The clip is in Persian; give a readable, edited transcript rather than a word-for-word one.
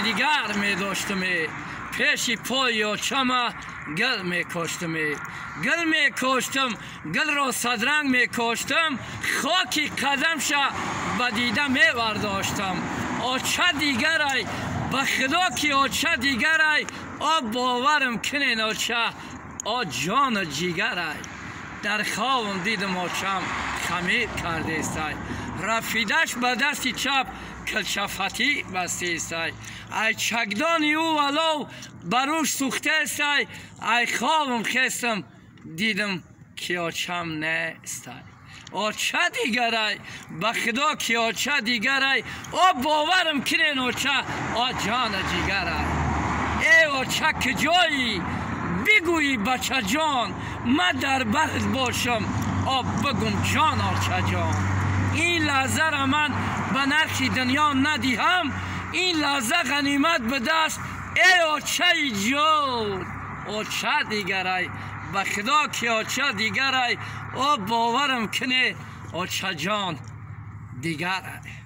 دیگر می داشتمی پیش پای آچما گل می کاشتمی گل می کاشتم گل را صدرنگ می کاشتم خاکی قدمشا بدیده می برداشتم آچه دیگرای بخدا که آچه دیگرای آب باورم کنین آچه آ جان جیگرای در خوابم دیدم آچم خمیر کرده استای رفیدش به دست چپ کلشفتی بسته استای ای چکدانی او ولو بروش سوخته استای ای خوابم خستم دیدم که آچم نه استای آچه دیگرای بخدا که آچه دیگرای آ باورم کنین آچه آ جان جیگرای ای آچه که جایی بگویی بچه جان من در برت باشم آب بگم جان آچه جان این لحظه را من به نرخ دنیا ندیهم این لحظه غنیمت به دست ای آچه جان آچه دیگرای به خدا که آچه دیگرای آب باورم کنه آچه جان دیگرای